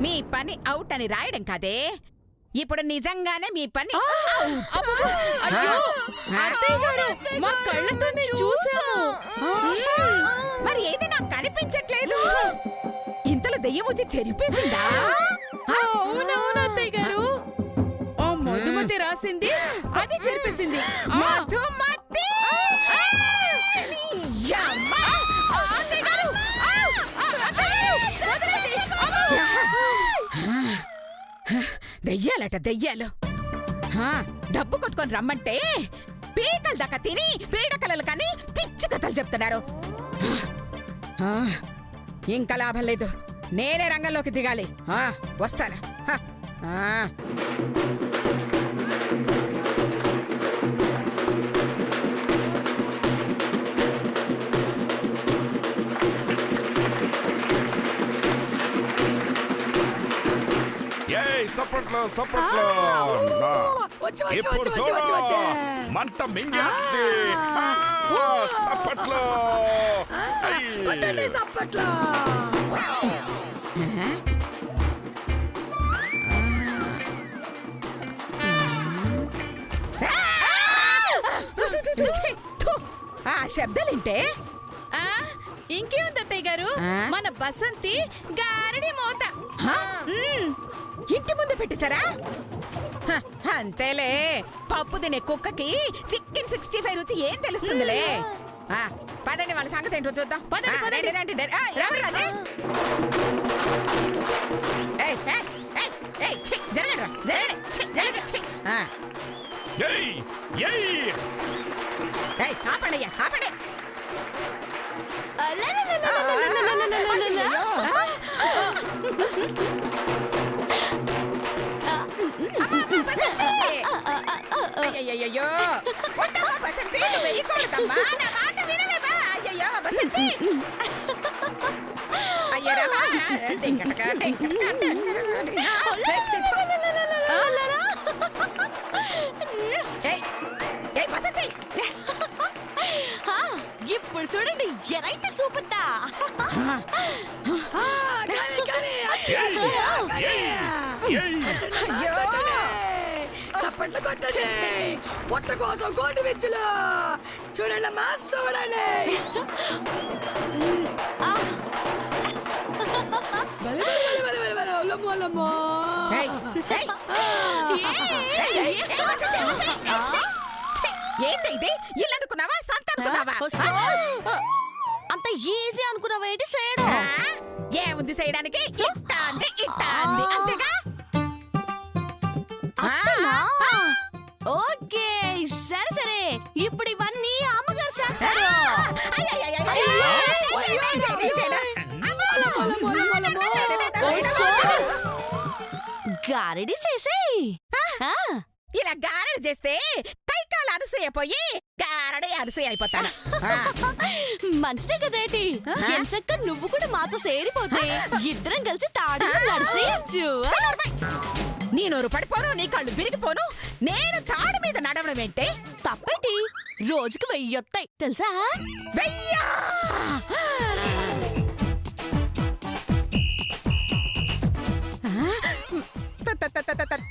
మీ పని అవుట్ అని రాయడం కాదే, ఇప్పుడు నిజంగానే మీ పని మరి ఏది నాకు కనిపించట్లేదు. ఇంతలో దెయ్యం వచ్చి చెరిపేసిందా? అవునవును అత్తయ్య గారు, ఆ మధుమతి రాసింది అది చెరిపేసింది. మధుమతి దెయ్యాలట దెయ్యాలు. డబ్బు కొట్టుకొని రమ్మంటే పీకల దాకా తిని పీడకలలు కానీ పిచ్చి కథలు చెప్తున్నారు. ఇంకా లాభం లేదు, నేనే రంగంలోకి దిగాలి. వస్తాను. సప్పట్లో సప్పట్లో ఇప్పుడు మంట మింగేది. సప్పట్లో సప్పట్లో ఆ శబ్దాలేంటే? ఇంకేముంది అత్తయ్య గారు, మన బసంతి గారడి మోత ఇంటి ముందు పెట్టేశారా? అంతేలే, పప్పు తినే కుక్కకి చికెన్ 65 రుచి ఏం తెలుస్తుందిలే. పదండి, వాళ్ళ సంగతి ఏంటో చూద్దాం. ఆపండి ఆపండి. అయ్యయ్యో బసంతి, వెయ్యకూడదమ్మా, నా మాట వినవేమా? అయ్యయ్యో బసంతి, అయ్యరామా బసంతి. ఇప్పుడు చూడండి, ఎరైట్ సూపర్ సప్పట్లు కొట్టండి. పొట్ట కోసం కోటి వెచ్చులు చూడండి అమ్మా, చూడండి. ఏంటి ఇది? ఇల్లు అనుకున్నావా, సంత అనుకున్నావా? అంత ఈజీ అనుకున్నావా ఏంటి చేయడం? ఏముంది చేయడానికి? ఇట్టాంది ఇట్టాంది అంతేగా. ఓకే సరే సరే, ఇప్పుడు ఇవన్నీ అమ్మగారు చేస్తారు. గారెడి చేసేయ్. ఇలా గారెడి చేస్తే కైకాల అనసూయపోయి గారడే అనసూయ అయిపోతాను. మంచిదే కదేటి, ఎంచక్క నువ్వు కూడా మాతో సేరిపోతే ఇద్దరం కలిసి తాడు నడిసేయచ్చు. నీ నోరు పడిపోను, నీ కళ్ళు విరిగిపోను, నేను తాడు మీద నడవడం ఏంటే? తప్పేటి, రోజుకి 1000 వస్తాయి తెలుసా? 1000!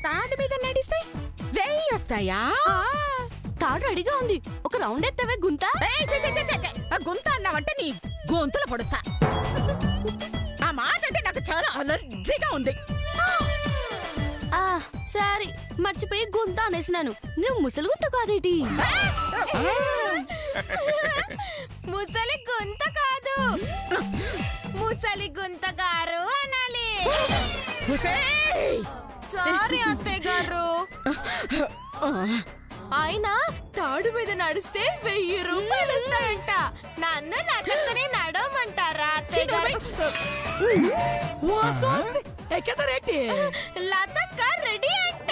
తాడు మీద నడిస్తే 1000 వస్తాయా? తాడు రెడీగా ఉంది, ఒక రౌండ్ ఎత్తవే గుంత. గుంత అన్నావంటే నీ గొంతులో పొడుస్తా. ఆ మాట అంటే నాకు చాలా అలర్జీగా ఉంది. సరే, మర్చిపోయి గుంత అనేసినాను. నువ్వు ముసలి గుంత కాదేటి? ముసలి గుంత కాదు, ముసలి గుంత గారు అనాలి. సారీ అత్తయ్య గారు. ఆయన తాడు మీద నడిస్తే 1000 రూపాయలు వస్తాయంట. నన్ను లతక్కనే నడవమంటారా అత్తయ్య గారు? లతక్క రెడీ అంట.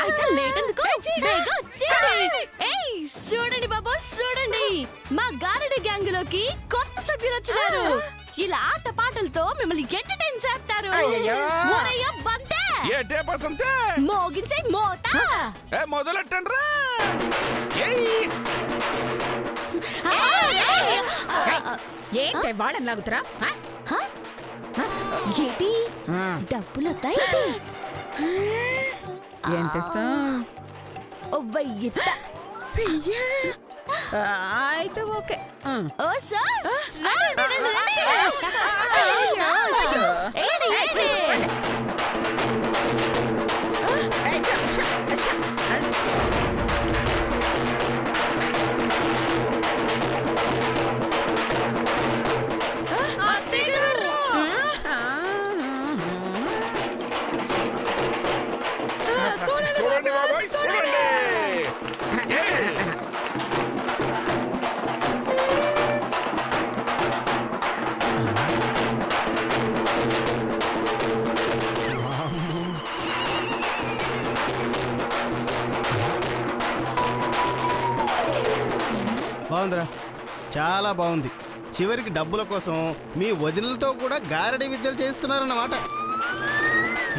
అయితే లేట్ ఎందుకు? చూడండి బాబు చూడండి, మా గారడి గ్యాంగ్ లోకి కొత్త సభ్యులు వచ్చినారు. ఇలా ఆట పాటలతో మిమ్మల్ని ఎంటర్టైన్ చేస్తారు. బంతే మోగించే మోత మొదలెట్టండి. ఏంటి వాళ్ళని లాగుతురా? ఏంటి డబ్బులు వస్తాయి? ఏం తెస్తా? 1000. అయితే ఓకే. ఓ సార్ చూడండి బాబాయ్, చూడండి. బాగుందిరా, చాలా బాగుంది. చివరికి డబ్బుల కోసం మీ వదినలతో కూడా గారడీ విద్యలు చేస్తున్నారన్నమాట.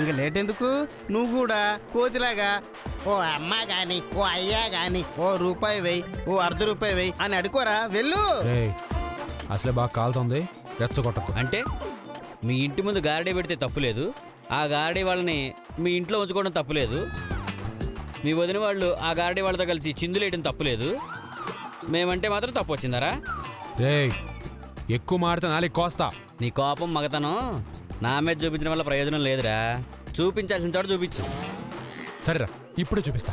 ఇంకా లేట్ ఎందుకు? నువ్వు కూడా కోతిలాగా ఓ అమ్మ గాని, ఓ అయ్యా గాని, ఓ రూపాయి వెయ్యి, ఓ ₹1/2 వెయ్యి అని అడుకోరా, వెళ్ళు. అసలే బాగా కాలుతుంది, రెచ్చగొట్టకు. అంటే మీ ఇంటి ముందు గారడీ పెడితే తప్పులేదు, ఆ గారడీ వాళ్ళని మీ ఇంట్లో ఉంచుకోవడం తప్పులేదు, మీ వదిన వాళ్ళు ఆ గారడీ వాళ్ళతో కలిసి చిందులేయడం తప్పులేదు, మేమంటే మాత్రం తప్పు వచ్చిందరా? ఎక్కువ మాడితే నాలుగు కోస్తా. నీ కోపం మగతనం నా మీద చూపించడం వల్ల ప్రయోజనం లేదురా. చూపించాల్సిన చోట చూపించు. సరేరా, ఇప్పుడే చూపిస్తా.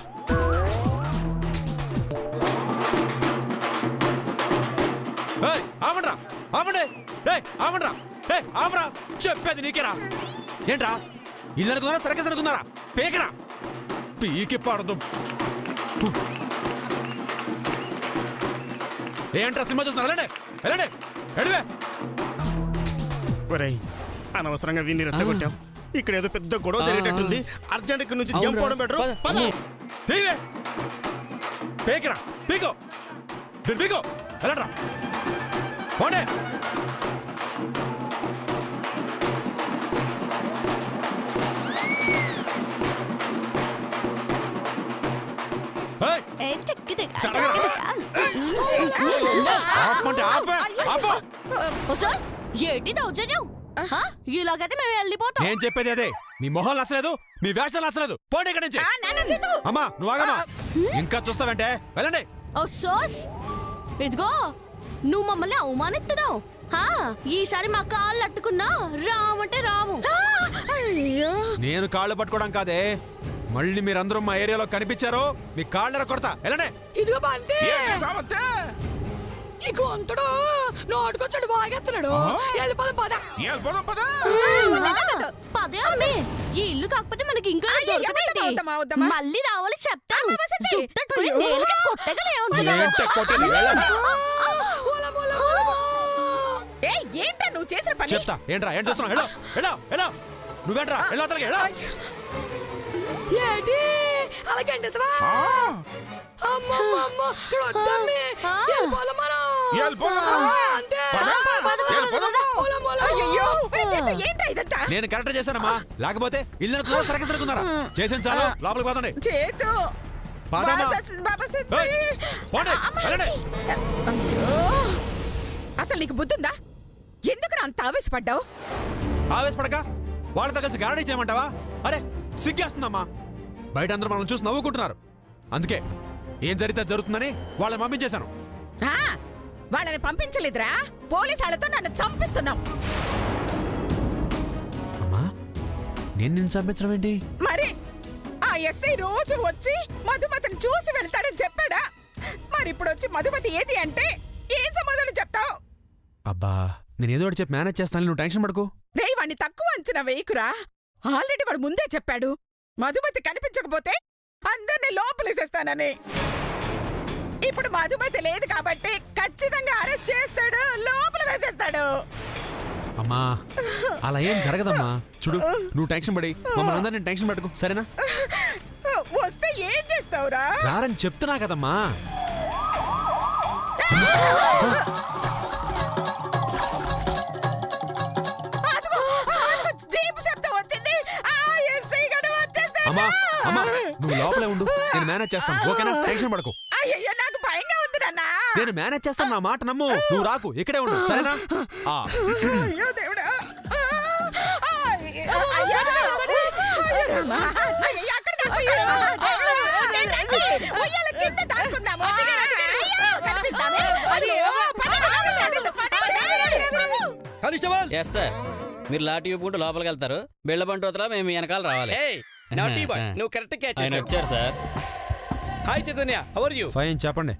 ఆమండ్రా, ఆమండ్రా, ఆమరా, చెప్పేది నీకేరా. ఏంట్రా ఇల్లు అనుకున్నారా, సరకస్ అనుకున్నారా? పేకరా, పీకి పడదు. ఏంట్రా సినిమా చూస్తున్నా? వెళ్ళండి, వెళ్ళండి, ఎడివే. ఒరేయ్, అనవసరంగా వీడిని రెచ్చగొట్టాం. ఇక్కడ ఏదో పెద్ద గొడవ జరిగేటట్టుంది. అర్జెంట్ ఇక్కడ నుంచి జంప్ అవడం బెటర్. పేకిరా, పీకో, పీకో, వెళ్ళండ్రా, పోండి. ఏంటి దౌర్జన్యం? ఇలాగైతే మేము వెళ్ళిపోతాం. నేను చెప్పేది అదే. మీ మొహం నచ్చలేదు, మీ వేషాలు నచ్చలేదు, పోండి ఇక్కడి నుంచి. అమ్మా నువ్వు ఆగమ్మా, ఇంకా చూస్తావంటే వెళ్ళండి. ఓ సోస్, ఇదిగో నువ్వు మమ్మల్ని అవమానిస్తున్నావు. ఈసారి మా కాళ్ళు అట్టుకున్నా రామంటే రాము. నేను కాళ్ళు పట్టుకోవడం కాదే, మళ్ళీ మీరందరూ మా ఏరియాలో కనిపించారు మీ కాళ్ళెర కొడతా. వెళ్ళండి. ఇదిగో బంతి, ఏంటి నీకు అంతడు నోటుకొచ్చాడు బాగెత్తున్నాడు. వెళ్ళిపోదాం పద. పదే అమ్మే, ఈ ఇల్లు కాకపోతే మనకి ఇంకా మళ్ళీ రావాలి చెప్తాను. ఏంట్రా నువ్వు చేసిన పని? చెప్తా. ఏంట్రా ఏం చేస్తున్నావు? నువ్వేంట్రా ఏంటి అలాగే నేను కరెక్ట్ చేశానమ్మా, లేకపోతే ఇల్లు సరకస్ అనుకున్నారా? చేసాను, చాలు, లోపలికి పోతండి. అసలు నీకు బుద్ధుందా? ఎందుకు అంత ఆవేశపడ్డావు? ఆవేశపడక వాళ్ళతో కలిసి గారడీ చేయమంటావా? అరే సిగ్గేస్తుందమ్మా, బయట అందరూ మనం చూసి నవ్వుకుంటున్నారు. అందుకే ఏం జరిగితే జరుగుతుందని వాళ్ళని పంపించేశాను. వాళ్ళని పంపించలేదురా, పోలీసు వాళ్ళతో నన్ను చంపిస్తున్నావు. అమ్మా నేను చంపించడం ఏంటి? మరి ఆ ఎస్ఐ రోజు వచ్చి మధుమతిని చూసి వెళ్తాడని చెప్పాడా? మరి ఇప్పుడు వచ్చి మధుమతి ఏది అంటే ఏం సమాధానం చెప్తావు? అబ్బా నేను ఏదో ఒకటి చెప్పి మేనేజ్ చేస్తాను, నువ్వు టెన్షన్ పడకు. రే వాణ్ణి తక్కువ అంచనా వేయకురా. ఆల్రెడీ వాడు ముందే చెప్పాడు మధుమతి కనిపించకపోతే అందరినీ లోపలేసేస్తానని. ఇప్పుడు మధుమతి లేదు కాబట్టి ఖచ్చితంగా అరెస్ట్ చేస్తాడు, లోపల వేసేస్తాడు. అమ్మా అలా ఏం జరగదమ్మా. చూడు నువ్వు టెన్షన్ పడి మమ్మల్ని అందరినీ టెన్షన్ పట్టుకు, సరేనా? వస్తే ఏం చేస్తావురా? రారని చెప్తున్నా కదమ్మా. అమ్మా అమ్మా నువ్వు లోపలే ఉండు, నేను మేనేజ్ చేస్తాను, ఓకేనా? టెన్షన్ పడకు. అయ్యో నాకు భయంగా ఉంది. చూడన్నా. నేను మేనేజ్ చేస్తాను, నా మాట నమ్ము. నువ్వు రాకు, ఇక్కడే ఉండు, సరేనా? అయ్యో దేవుడా. అయ్యో రామా. అయ్యో, అక్కడ దాక్కున్నావా? దేవుడా. ఉయ్యాల కింద దాక్కున్నాము. అయ్యో, కనిపిస్తామే. అయ్యో, కానిస్టేబుల్ ఎస్ సార్. మీరు లాఠీ ఊపుకుంటూ లోపలికి వెళ్తారు, బిళ్ళ బంటోతరా మేము వెనకాల రావాలి. నాటీ బాయ్, నువ్వు కరెక్ట్ క్యాచ్ ఆయన చేసావు. వచ్చారు sir. Hi Chaitanya, how are you? Fine, చెప్పండి.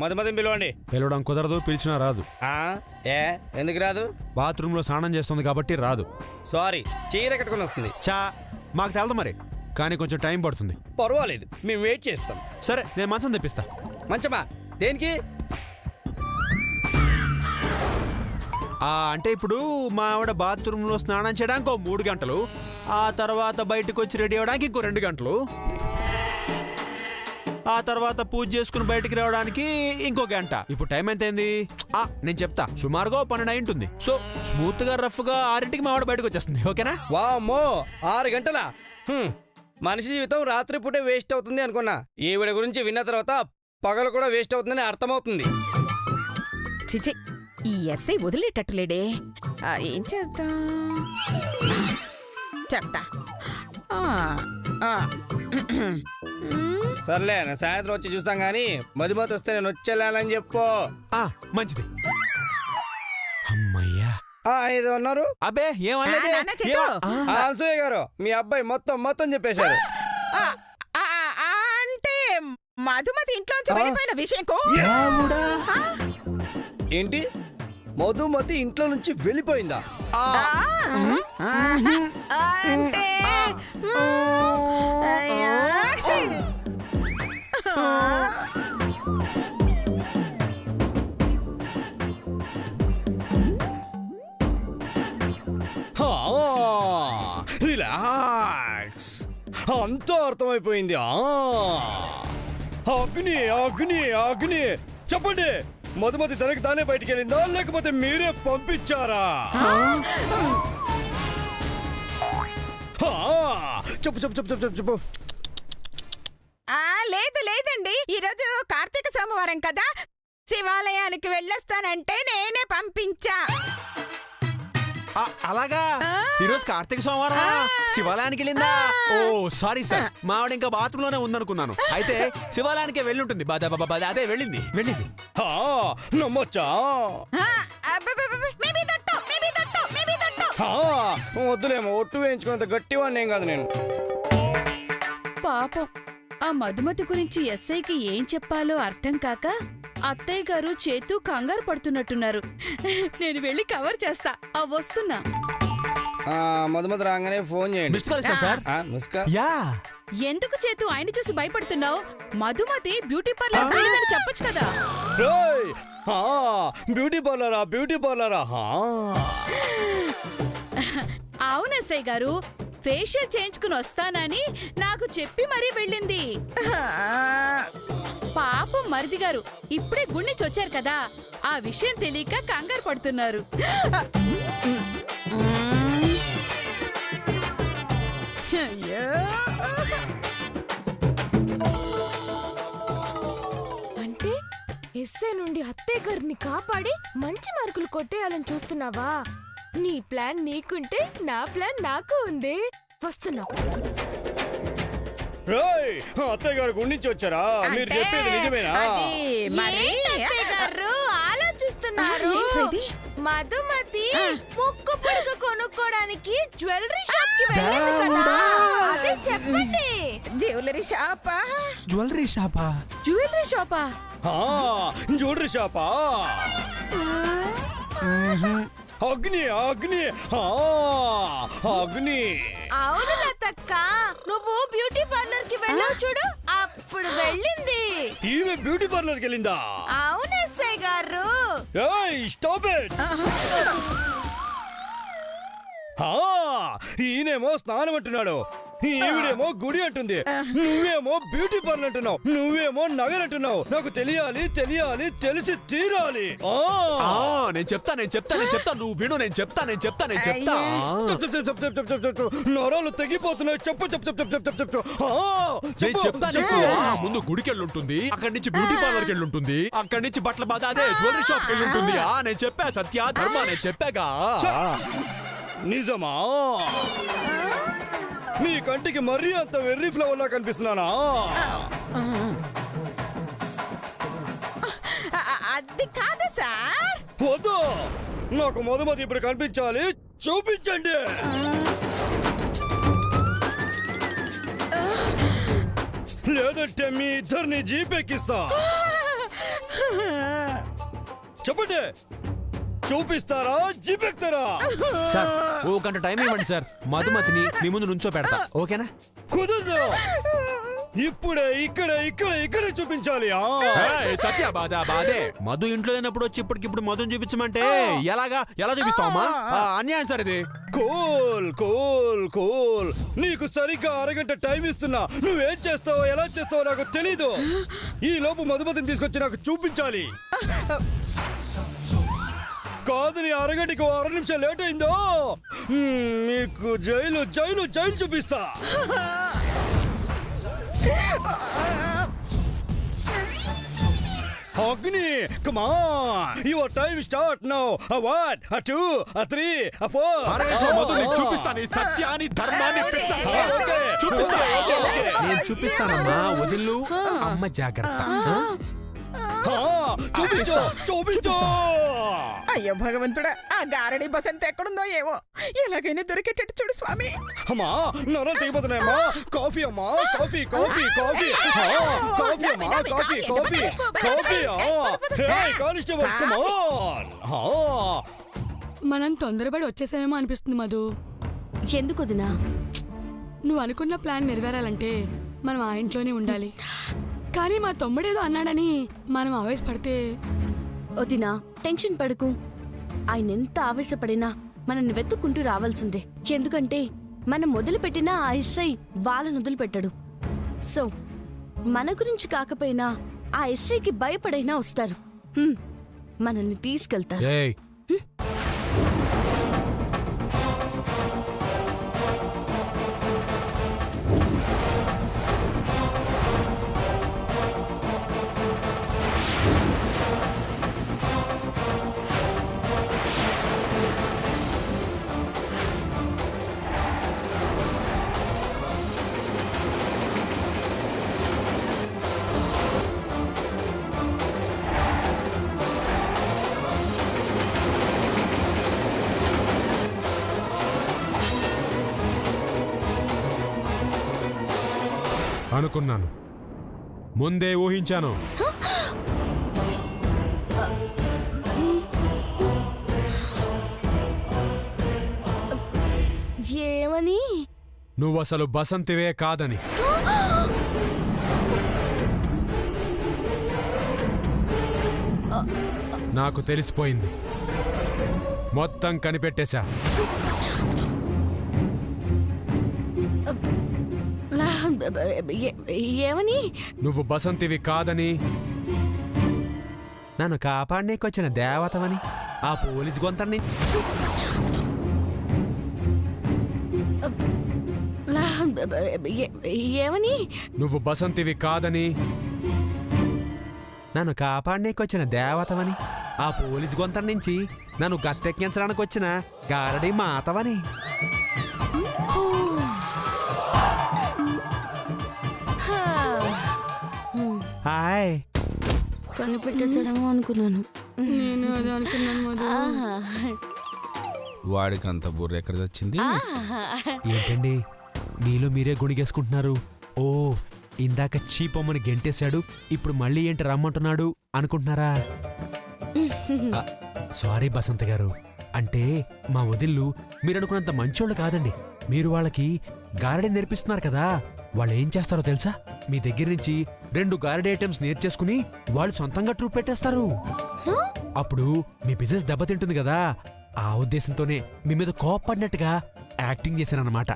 మధుమతిని పిలవండి. పిలవడం కుదరదు, పిలిచినా రాదు. ఏ ఎందుకు రాదు? బాత్రూంలో స్నానం చేస్తుంది కాబట్టి రాదు. సారీ, చీర కట్టుకుని వస్తుంది. చా, మాకు తెలదు మరి, కానీ కొంచెం టైం పడుతుంది. పర్వాలేదు, మేము వెయిట్ చేస్తాం. సరే, నేను మంచం తెప్పిస్తా. మంచమా? దేనికి? అంటే ఇప్పుడు మా ఆవిడ బాత్రూంలో స్నానం చేయడానికి 3 గంటలు, ఆ తర్వాత బయటకు వచ్చి రెడీ అవ్వడానికి ఇంకో 2 గంటలు, ఆ తర్వాత పూజ చేసుకుని బయటికి రావడానికి ఇంకో గంట. ఇప్పుడు టైం ఎంత అయింది? నేను చెప్తా, సుమారుగా 12 అయి ఉంటుంది. సో స్మూత్ గా రఫ్ గా 6ంటికి మా ఆవిడ బయటకు వచ్చేస్తుంది. ఓకేనా? వామ్మో, 6 గంటలా? మనిషి జీవితం రాత్రి పూటే వేస్ట్ అవుతుంది అనుకున్నా. ఈవిడ గురించి విన్న తర్వాత పగలు కూడా వేస్ట్ అవుతుందని అర్థమవుతుంది. చిచి, ఈ ఎస్ఐ వదిలేటట్టులేడే. ఏం చేద్దాం చెప్తా. సర్లే, నేను సాయంత్రం వచ్చి చూస్తాం గానీ మధుమతి వస్తే నేను వచ్చేళ్ళాలని చెప్పు. మంచిది. అమ్మయ్యా. ఇది ఉన్నారు. అబ్బే ఏమన్నది? నాన్న చెప్పు. అనసూయ గారు, మీ అబ్బాయి మొత్తం చెప్పేశారు. అంటే మధుమతి ఇంట్లోంచి వెళ్ళిపోయిన విషయంకు. ఏంటి, మధుమతి ఇంట్లో నుంచి వెళ్ళిపోయిందా? అంటే రిలాక్స్, అంతా అర్థమైపోయింది. అగ్ని అగ్ని అగ్ని, చెప్పండి, మధుమతి తనకి తానే బయటికి వెళ్ళిందా లేకపోతే మీరే పంపించారా? చెప్పు చెప్పు చెప్పు చెప్పు చెప్పు. లేదండి, ఈరోజు కార్తీక సోమవారం కదా, శివాలయానికి వెళ్ళొస్తానంటే నేనే పంపించా. అలాగా? ఈరోజు కార్తీక సోమవారం శివాలయానికి వెళ్ళిందా? ఓ సారీ సార్, మా ఆవిడ ఇంకా బాత్రూమ్ లోనే ఉందనుకున్నాను. అయితే శివాలయానికే వెళ్ళుంటుంది. అదే వెళ్ళింది. నమ్మొచ్చా? వద్దులేమో, ఒట్టు వేయించుకున్నంత గట్టివాడిని ఏం కాదు నేను. పాపం, ఆ మధుమతి గురించి ఎస్ఐకి ఏం చెప్పాలో అర్థం కాక అత్తయ్య గారు చేతు కంగారు పడుతున్నట్టున్నారు. నేను వెళ్ళి కవర్ చేస్తా. వస్తున్నా. మధుమతి రాగానే ఫోన్ చేయండి. ఎందుకు చేతు ఆయన చూసి భయపడుతున్నావు? మధుమతి బ్యూటీ పార్లర్ వెళ్ళిందని చెప్పొచ్చు కదా. బ్యూటీ పార్లరా? అవును ఎస్ఐ గారు, ఫేషియల్ చేయించుకుని వస్తానని నాకు చెప్పి మరీ వెళ్ళింది. పాపం మరిది గారు ఇప్పుడే గుడి నుంచి వచ్చారు కదా, ఆ విషయం తెలియక కంగారు పడుతున్నారు. అంటే ఎస్ఐ నుండి అత్తయ్య గారిని కాపాడి మంచి మార్కులు కొట్టేయాలని చూస్తున్నావా? నీ ప్లాన్ నీకుంటే నా ప్లాన్ నాకు ఉంది. వస్తున్నా. అత్తయ్య గారు గుడి నుంచి వచ్చారా? మీరు చెప్పేది నిజమేనా? ఆలోచిస్తున్నారు. మధుమతి ముక్కు పుడక కొనుక్కోడానికి జ్యువెలరీ షాప్ కి వెళ్ళింది కదా, అదే చెప్పండి. జ్యువెలరీ షాపా? జ్యువెలరీ షాపా? జ్యువెలరీ షాపా? అగ్ని అగ్ని అగ్ని. అవును లతక్క, నువ్వు బ్యూటీ పార్లర్ కి వెళ్ళావు చూడు, అప్పుడు వెళ్ళింది. ఈమె బ్యూటీ పార్లర్ కి వెళ్ళిందా? అవును ఎస్ఐ గారు. Stop it. ఈయనేమో స్నానం అంటున్నాడు. ఈవిడేమో గుడి అంటుంది, నువ్వేమో బ్యూటీ పార్లర్ అంటున్నావు, నువ్వేమో నగలు అంటున్నావు. నాకు తెలియాలి తెలియాలి తెలిసి తీరాలి. నేను చెప్తా నువ్వు విను. నేను చెప్తా నరాలు తెగిపోతున్నాయి. చెప్పు చెప్పు చెప్పు చెప్పు చెప్పు చెప్పు. నేను చెప్తా నీకు. ముందు గుడికి వెళ్ళుంటుంది, అక్కడి నుంచి బ్యూటీ పార్లర్కి వెళ్ళుంటుంది, అక్కడి నుంచి బట్టల బాధ అదే జ్యువెలరీ షాప్కి వెళ్ళుంటుంది. నేను చెప్పా సత్య ధర్మ, నేను చెప్పాగా. నిజమా? నీ కంటికి మరీ అంత వెర్రీ ఫ్లవర్ లా కనిపిస్తున్నానా? అది కాదు సార్. వద్దు, నాకు మధుమతి ఇప్పుడు కనిపించాలి. చూపించండి. లేదంటే మీ ఇద్దరిని జీపెక్కిస్తా. చెప్పండి, చూపిస్తారా జీపెక్తారా? సార్ ఓ గంట టైం ఇవ్వండి సార్, మధుమతిని మీ ముందు నుంచో పెడతా. ఓకేనా? కుదరదు. ఇప్పుడే ఇక్కడే చూపించాలి. సత్య బాధే. మధు ఇంట్లో లేనప్పుడు వచ్చి ఇప్పటికిప్పుడు మధుని చూపించమంటే ఎలా చూపిస్తావమ్మా? అన్యాయం సార్ ఇది. Cool cool cool. నీకు సరిగ్గా అరగంట టైం ఇస్తున్నా. నువ్వేం చేస్తావో ఎలా చేస్తావో నాకు తెలీదు. ఈ లోపు మధుమతిని తీసుకొచ్చి నాకు చూపించాలి. కాదు, నీ అరగంటకి 6 నిమిషాలు లేట్ అయిందో మీకు జైలు చూపిస్తా. అగ్ని, come on, your time start now. A 1, a 2, a 3, a 4. మధుని చూపిస్తాను, సత్యాన్ని ధర్మాన్ని నేను చూపిస్తానమ్మా. వదిలు అమ్మ జాగ్రత్త. చూపించు. అయ్యో భగవంతుడా, ఆ గారడి బసంత ఎక్కడుందో ఏమో. ఎలాగైనా దొరికేటట్టు చూడు స్వామి. అమ్మా, నరాలు తెగిపోతున్నాయమ్మా. కాఫీ అమ్మా, కాఫీ. అమ్మా, కాఫీ. Constables, come on. మనం తొందరపడి వచ్చేసామేమో అనిపిస్తుంది మధు. ఎందుకు వదినా? నువ్వు అనుకున్న ప్లాన్ నెరవేరాలంటే మనం ఆ ఇంట్లోనే ఉండాలి. కానీ మా తమ్ముడేదో అన్నాడని మనం ఆవేశపడితే. వదినా, టెన్షన్ పడకు. ఆయన ఎంత ఆవేశపడినా మనల్ని వెతుక్కుంటూ రావాల్సిందే. ఎందుకంటే మనం మొదలుపెట్టినా ఆ ఎస్ఐ వాళ్ళని వదిలిపెట్టాడు. సో మన గురించి కాకపోయినా ఆ ఎస్ఐకి భయపడైనా వస్తారు. మనల్ని తీసుకెళ్తారు. అనుకున్నాను, ముందే ఊహించాను. ఏమని? నువ్వసలు బసంతివే కాదని. నాకు తెలిసిపోయింది. మొత్తం కనిపెట్టేశా. ఏమని? నువ్వు బసంతివి కాదని, నన్ను కాపాడనీకొచ్చిన దేవతవని, ఆ పోలీస్ గొంతని. ఏమని? నువ్వు బసంతివి కాదని, నన్ను కాపాడనీకొచ్చిన దేవతవని, ఆ పోలీస్ గొంతం నుంచి నన్ను గత్తెక్కించడానికి వచ్చిన గారడి మాతవని. హాయ్. కనిపెట్టేసాడేమో అనుకున్నాను. నేను అదే అనుకున్నాను మధు. వాడికి అంత బుర్ర ఎక్కడ వచ్చింది? ఏంటండి మీలో మీరే గుణిగేసుకుంటున్నారు? ఓ, ఇందాక చీపమ్మని గెంటేశాడు, ఇప్పుడు మళ్ళీ ఏంటి రమ్మంటున్నాడు అనుకుంటున్నారా? సారీ బసంత్ గారు, అంటే మా వదిళ్ళు మీరనుకున్నంత మంచోళ్ళు కాదండి. మీరు వాళ్ళకి గారడీ నేర్పిస్తున్నారు కదా, వాళ్ళు ఏం చేస్తారో తెలుసా? మీ దగ్గర నుంచి 2 గారడీ ఐటమ్స్ నేర్చేసుకుని వాళ్ళు సొంతంగా ట్రూప్ పెట్టేస్తారు. అప్పుడు మీ బిజినెస్ దెబ్బతింటుంది కదా, ఆ ఉద్దేశంతోనే మీ మీద కోప్పడినట్టుగా యాక్టింగ్ చేశానన్నమాట.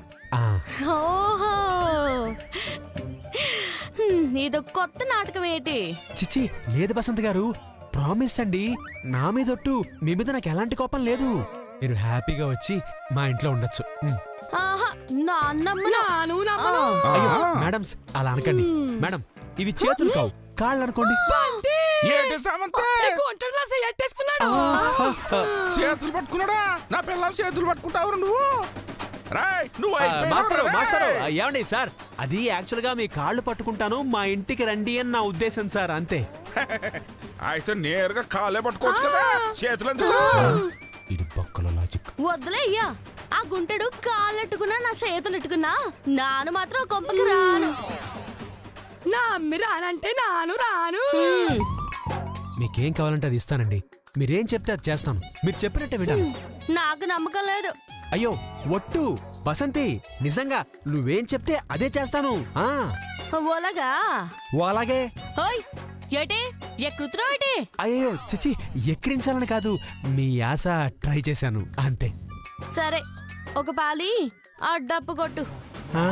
ఓహో, ఇదో కొత్త నాటకం ఏంటి? చిచ్చి లేదు బసంత్ గారు, ప్రామిస్ అండి. నా మీదొట్టు, మీ మీద నాకు ఎలాంటి కోపం లేదు. మీరు హ్యాపీగా వచ్చి మా ఇంట్లో ఉండొచ్చు. ఆహా, నాను నమ్మను. అయ్యో మేడమ్స్ అలా అనకండి. మేడం ఇవి చేతులు కావు, కాళ్ళు అనుకోండి. ఏంటి సామంతే? ఒంటరి గ్లాస్ ఎట్టేసుకున్నాడు. చేతులు పట్టుకున్నాడా? నా పిల్లలు చేతులు పట్టుకుంటావు నువ్వు? రాయ్ నువ్వు మాస్టరు మాస్టరు ఏమండి సార్, అది యాక్చువల్ గా మీ కాళ్ళు పట్టుకుంటాను, మా ఇంటికి రండి అని నా ఉద్దేశం సార్, అంతే. అయితే నేరుగా కాళ్ళే పట్టుకోవచ్చు కదా, చేతులు ఎందుకు? ఇది బొక్కల లాజిక్. వద్దులే అయ్యా, ఆ గుంటెడు కాళ్ళెట్టుకున్నా నా చేతులు ఎట్టుకున్నా నాను మాత్రం కొంపకి రాను. నా అమ్మి రానంటే నాను రాను. మీకేం కావాలంటే అది ఇస్తానండి. మీరేం చెప్తే అది చేస్తాను. మీరు చెప్పినట్టే వింటాను. నాకు నమ్మకం లేదు. అయ్యో ఒట్టు బసంతి, నిజంగా నువ్వేం చెప్తే అదే చేస్తాను. ఓలగా ఓ అలాగే. ఓయ్ ఏటి ఎక్కుతున్నావు ఏటి? అయ్యో చిచి, ఎక్కిరించాలని కాదు, మీ ఆశ ట్రై చేశాను అంతే. సరే, ఒక పాలి ఆ డప్పు కొట్టు. ఆ?